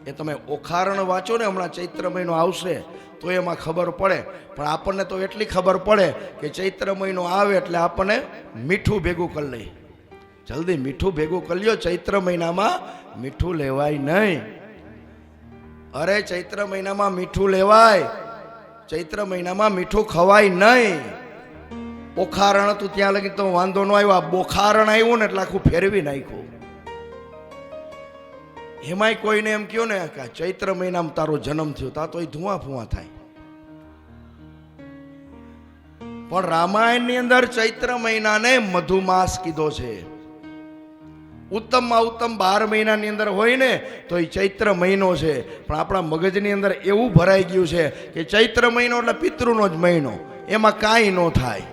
એ તમે ઓખારણ વાંચો ને, હમણાં ચૈત્ર મહિનો આવશે તો એમાં ખબર પડે. પણ આપણને તો એટલી ખબર પડે કે ચૈત્ર મહિનો આવે એટલે આપણને મીઠું ભેગું કરી લઈએ. જલ્દી મીઠું ભેગું કરી લ્યો, ચૈત્ર મહિનામાં મીઠું લેવાય નહીં. અરે ચૈત્ર મહિનામાં મીઠું લેવાય, ચૈત્ર મહિનામાં મીઠું ખવાય નહીં. ઓખારણ હતું ત્યાં લગી તો વાંધો ન આવ્યો, આ બોખારણ આવ્યું ને એટલે આખું ફેરવી નાખ્યું. એમાંય કોઈને એમ કહ્યું ને કે ચૈત્ર મહિનામાં તારો જન્મ થયો, તા તો એ ધુઆ ફુઆ થાય. પણ રામાયણની અંદર ચૈત્ર મહિનાને મધુમાસ કીધો છે. ઉત્તમમાં ઉત્તમ 12 મહિનાની અંદર હોય ને તો એ ચૈત્ર મહિનો છે. પણ આપણા મગજની અંદર એવું ભરાઈ ગયું છે કે ચૈત્ર મહિનો એટલે પિતૃનો જ મહિનો, એમાં કાંઈ ન થાય.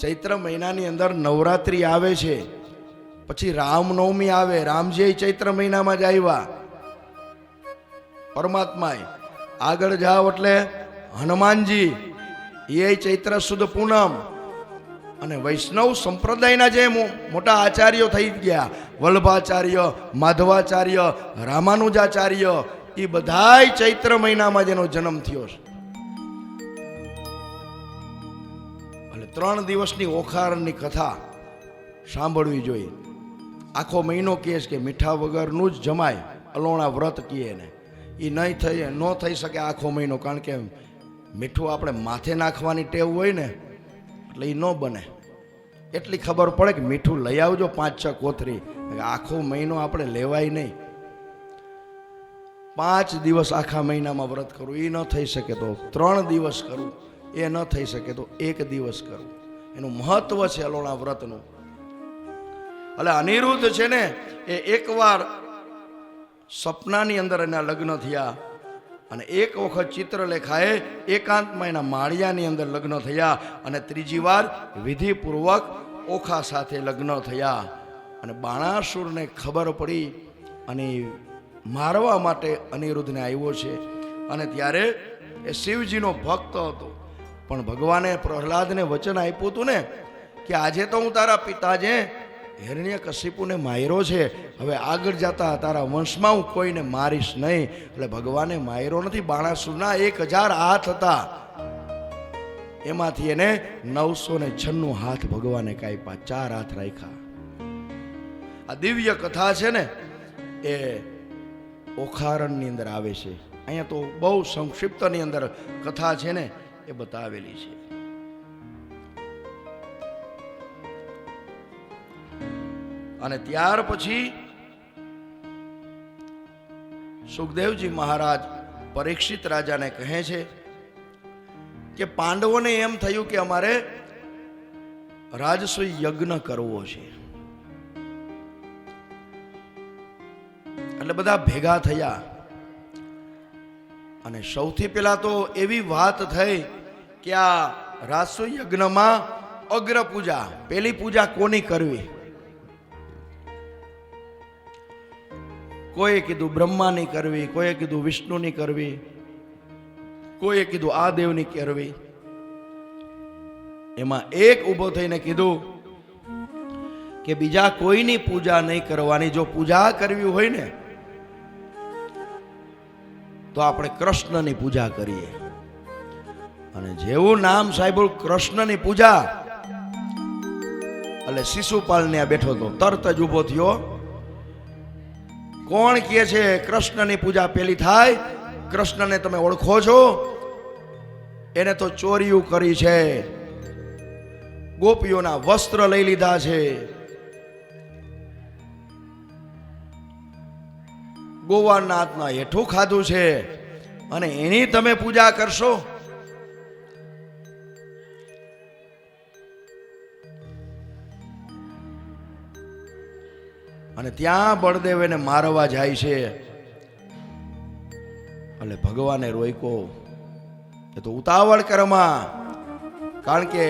ચૈત્ર મહિનાની અંદર નવરાત્રિ આવે છે, પછી રામનવમી આવે. રામજી ચૈત્ર મહિનામાં જ આવ્યા, પરમાત્મા. આગળ જાઓ એટલે હનુમાનજી એ ચૈત્ર સુદ પૂનમ. અને વૈષ્ણવ સંપ્રદાયના જે મોટા આચાર્યો થઈ ગયા, વલ્લભાચાર્ય, માધવાચાર્ય, રામાનુજાચાર્ય, એ બધાય ચૈત્ર મહિનામાં જેનો જન્મ થયો છે. એટલે 3 દિવસની ઓખારણની કથા સાંભળવી જોઈએ. આખો મહિનો કહે છે કે મીઠા વગરનું જ જમાય, અલોણા વ્રત કહીએ ને. એ ન થઈ શકે આખો મહિનો, કારણ કે મીઠું આપણે માથે નાખવાની ટેવ હોય ને એટલે એ ન બને. એટલી ખબર પડે કે મીઠું લઈ આવજો 5-6 કોથરી, આખો મહિનો આપણે લેવાય નહીં. 5 દિવસ આખા મહિનામાં વ્રત કરવું એ ન થઈ શકે તો 3 દિવસ કરવું, એ ન થઈ શકે તો 1 દિવસ કરવું. એનું મહત્વ છે અલોણા વ્રતનું. એટલે અનિરુદ્ધ છે ને એ એકવાર સપનાની અંદર એના લગ્ન થયા, અને એક વખત ચિત્રલેખાએ એકાંતમાં એના માળિયાની અંદર લગ્ન થયા, અને ત્રીજી વાર વિધિપૂર્વક ઓખા સાથે લગ્ન થયા. અને બાણાસુરને ખબર પડી અને મારવા માટે અનિરુદ્ધને આવ્યો છે. અને ત્યારે એ શિવજીનો ભક્ત હતો, પણ ભગવાને પ્રહલાદને વચન આપ્યું હતું ને કે આજે તો હું તારા પિતા જે હિરણ્યકશિપુને માર્યો છે, હવે આગળ જતા તારા વંશમાં હું કોઈને મારીશ નહીં. એટલે ભગવાને માર્યો નથી. બાણાસુરના 1000 હાથ હતા, એમાંથી એને 996 હાથ ભગવાને કાપ્યા, 4 હાથ રાખ્યા. આ દિવ્ય કથા છે ને એ ઓખારણની અંદર આવે છે. અહીંયા તો બહુ સંક્ષિપ્તની અંદર કથા છે ને એ બતાવેલી છે. અને ત્યાર પછી સુખદેવજી મહારાજ પરીક્ષિત રાજાને કહે છે કે પાંડવોને એમ થયું કે અમારે રાજસૂય યજ્ઞ કરવો છે. એટલે બધા ભેગા થયા, અને સૌથી પહેલા તો એવી વાત થઈ કે આ રાજસૂય યજ્ઞમાં અગ્ર પૂજા, પહેલી પૂજા કોની કરવી? કોઈએ કીધું બ્રહ્માની કરવી, કોઈએ કીધું વિષ્ણુની કરવી, કોઈએ કીધું આ દેવની કરવી. એમાં એક ઊભો થઈને કીધું કે બીજા કોઈની પૂજા નહીં કરવાની. જો પૂજા કરવી હોય ને તો આપણે કૃષ્ણની પૂજા કરીએ. અને જેવું નામ સાંભળ્યું કૃષ્ણની પૂજા, એટલે શિશુપાલ ને બેઠો હતો, તરત જ ઊભો થયો. કોણ કહે છે કૃષ્ણની પૂજા પેલી થાય? કૃષ્ણને તમે ઓળખો છો? એને તો ચોરીઓ કરી છે, ગોપીઓના વસ્ત્ર લઈ લીધા છે, ગોવાળનાથના હેઠું ખાધું છે, અને એની તમે પૂજા કરશો? અને ત્યાં બળદેવ એને મારવા જાય છે. એટલે ભગવાને રોક્યો. એ તો ઉતાવળ કરમાં, કારણ કે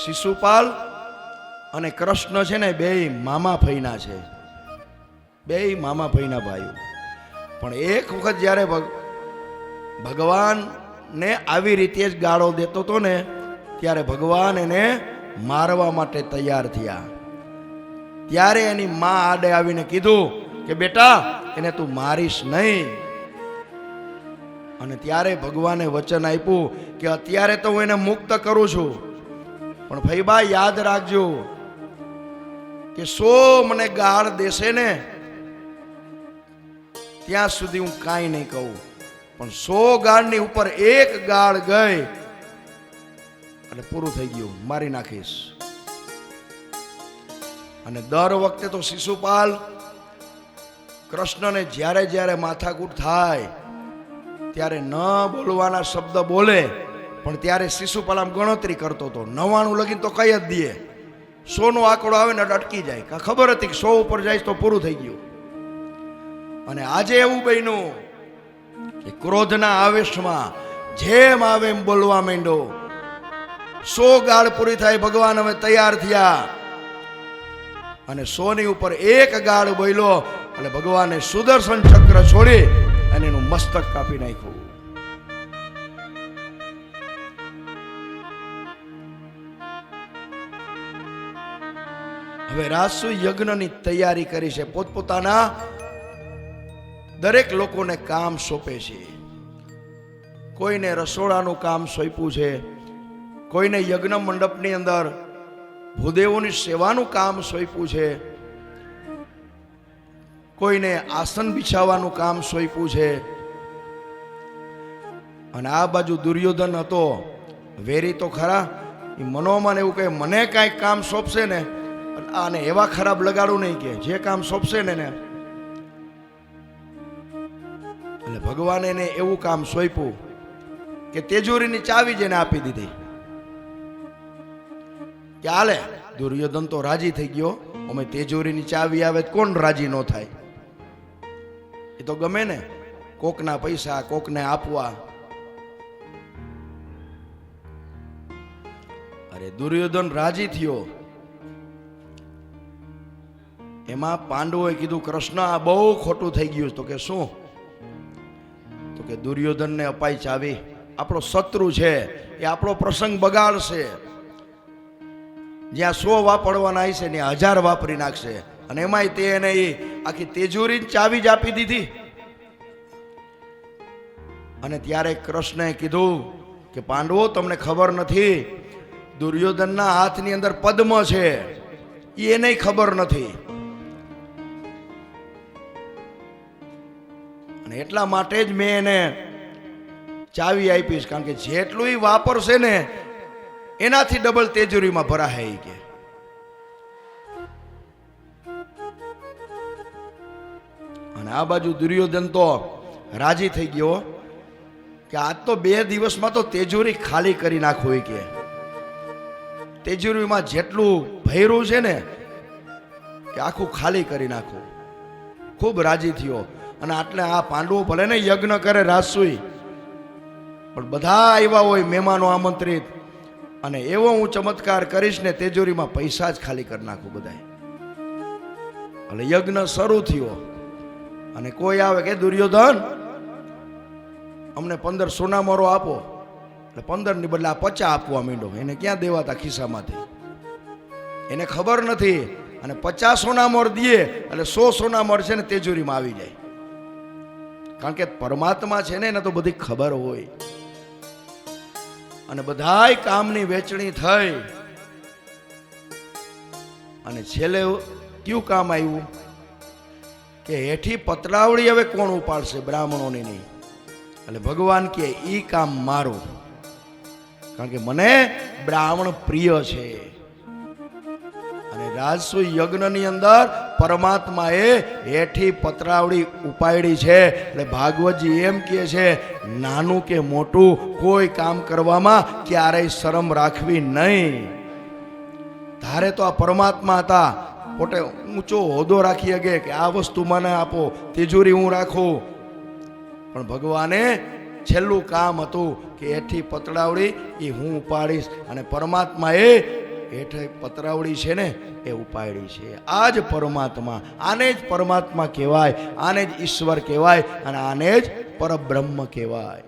શિશુપાલ અને કૃષ્ણ છે ને બેય મામા ફઈના છે, બેય મામા ફઈના ભાઈઓ. પણ એક વખત જ્યારે ભગવાનને આવી રીતે જ ગાળો દેતો હતો ને, ત્યારે ભગવાન એને મારવા માટે તૈયાર થયા. ત્યારે એની માં આડે આવીને કીધું કે બેટા એને તું મારીશ નહીં. અને ત્યારે ભગવાને વચન આપ્યું કે અત્યારે તો હું એને મુક્ત કરું છું, પણ ફઈબા યાદ રાખજો કે 100 મને ગાળ દેશે ને ત્યાં સુધી હું કાંઈ નહીં કહું. પણ 100 ગાળની ઉપર એક ગાળ ગઈ એટલે પૂરું થઈ ગયું, મારી નાખીશ. અને દર વખતે તો શિશુપાલ કૃષ્ણને જ્યારે જ્યારે માથાકૂટ થાય ત્યારે ન બોલવાના શબ્દ બોલે, પણ ત્યારે શિશુપાલ આમ ગણતરી કરતો હતો. 99 લગીને તો કઈ જ દે, 100 નો આંકડો આવે ને અટકી જાય. ખબર હતી કે 100 ઉપર જાય તો પૂરું થઈ ગયું. અને આજે એવું બન્યું કે ક્રોધના આવેશમાં જેમ આવે એમ બોલવા માંડ્યો. 100 ગાળ પૂરી થાય, ભગવાન હવે તૈયાર થયા અને 100 ની ઉપર એક ગાળ બોલ્યો એટલે ભગવાને સુદર્શન ચક્ર છોડી અને એનું મસ્તક કાપી નાખ્યું. હવે રાજસુ યજ્ઞની તૈયારી કરી છે. પોતપોતાના દરેક લોકોને કામ સોંપે છે. કોઈને રસોડાનું કામ સોંપ્યું છે, કોઈને યજ્ઞ મંડપની અંદર ભૂદેવોની સેવાનું કામ સોંપ્યું છે, કોઈને આસન બિછાવવાનું કામ સોંપ્યું છે. અને આ બાજુ દુર્યોધન હતો, વેરી તો ખરા, એ મનોમન એવું કહે મને કાંઈક કામ સોંપશે ને આને એવા ખરાબ લગાડું નહીં કે જે કામ સોંપશે ને એટલે ભગવાને એને એવું કામ સોંપ્યું કે તેજોરીની ચાવી જેને આપી દીધી કે હાલે. દુર્યોધન તો રાજી થઈ ગયો, અમે તેજોરીની ચાવી આવે કોણ રાજી ન થાય? એ તો ગમે ને, કોકના પૈસા કોકને આપવા. અરે દુર્યોધન રાજી થયો. એમાં પાંડવોએ કીધું કૃષ્ણ આ બહુ ખોટું થઈ ગયું. તો કે શું? તો કે દુર્યોધનને અપાઈ ચાવી, આપણો શત્રુ છે, એ આપણો પ્રસંગ બગાડશે. જ્યાં 100 વાપરવાના હશે ને 1000 વાપરી નાખશે. અને એમાંય તે એને એ આખી તેજોરી ચાવી જ આપી દીધી. અને ત્યારે કૃષ્ણએ કીધું કે પાંડવો તમને ખબર નથી, દુર્યોધનના હાથની અંદર પદ્મ છે, એને ખબર નથી. અને એટલા માટે જ મેં એને ચાવી આપીશ, કારણ કે જેટલું વાપરશે ને એનાથી ડબલ તેજોરીમાં ભરાય. કે અને આ બાજુ દુર્યોધન તો રાજી થઈ ગયો કે આજ તો 2 દિવસમાં તો તેજોરી ખાલી કરી નાખવું. કે તેજોરીમાં જેટલું ભર્યું છે ને કે આખું ખાલી કરી નાખવું. ખૂબ રાજી થયો. અને આટલે આ પાંડવો ભલે ને યજ્ઞ કરે રાજસુઈ, પણ બધા આવ્યા હોય મહેમાનો આમંત્રિત, અને એવો હું ચમત્કાર કરીશ ને તેજોરીમાં પૈસા જ ખાલી કરી નાખું બધા. એટલે યજ્ઞ શરૂ થયો. અને કોઈ આવે કે દુર્યોધન અમને 15 સોનામોરો આપો, એટલે 15 ની બદલે 50 આપવા માંડો. એને ક્યાં દેવાતા ખિસ્સામાંથી? એને ખબર નથી. અને 50 સોનામોર દે એટલે 100 સોનામોર છે ને તેજોરીમાં આવી જાય. કારણ કે પરમાત્મા છે ને એને તો બધી ખબર હોય. અને બધાય કામની વેચણી થઈ. અને છેલ્લે કયું કામ આવ્યું કે હેઠી પતરાવળી હવે કોણ ઉપાડશે? બ્રાહ્મણોની નહીં. એટલે ભગવાન કે ઈ કામ મારું, કારણ કે મને બ્રાહ્મણ પ્રિય છે. અને રાજસુ યજ્ઞની અંદર પરમાત્માએ હેઠી પતરાવળી ઉપાડી છે. એટલે ભાગવતજી એમ કહે છે નાનું કે મોટું કોઈ કામ કરવામાં ક્યારેય શરમ રાખવી નહીં. ધારે તો આ પરમાત્મા હતા, પોતે ઊંચો હોદ્દો રાખી શકે કે આ વસ્તુ મને આપો, તિજોરી હું રાખું, પણ ભગવાને છેલ્લું કામ હતું કે હેઠી પતરાવળી એ હું ઉપાડીશ. અને પરમાત્માએ હેઠે પતરાવળી છે ને એ ઉપાડી છે. આ જ પરમાત્મા, આને જ પરમાત્મા કહેવાય, આને જ ઈશ્વર કહેવાય, અને આને જ પરબ્રહ્મ કહેવાય.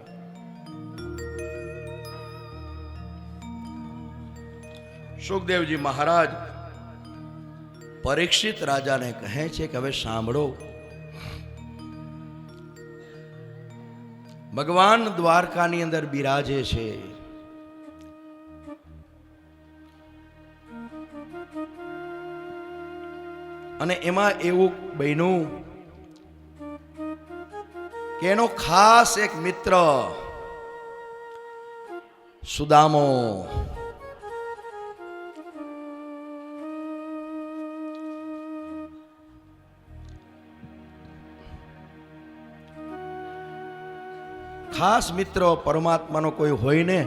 સુખદેવજી મહારાજ પરીક્ષિત રાજાને કહે છે કે હવે સાંભળો, ભગવાન દ્વારકાની અંદર બિરાજે છે. અને એમાં એવું બન્યું કે એનો ખાસ એક મિત્ર સુદામો ખાસ મિત્ર પરમાત્માનો કોઈ હોય ને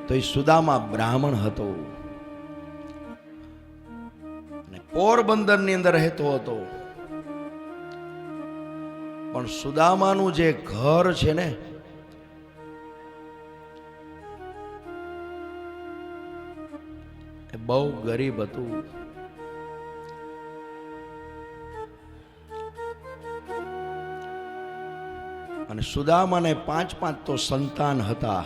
તો એ સુદામા બ્રાહ્મણ હતો અને પોરબંદરની અંદર રહેતો હતો. પણ સુદામાનું જે ઘર છે ને એ બહુ ગરીબ હતું. અને સુદામાને 5 તો સંતાન હતા.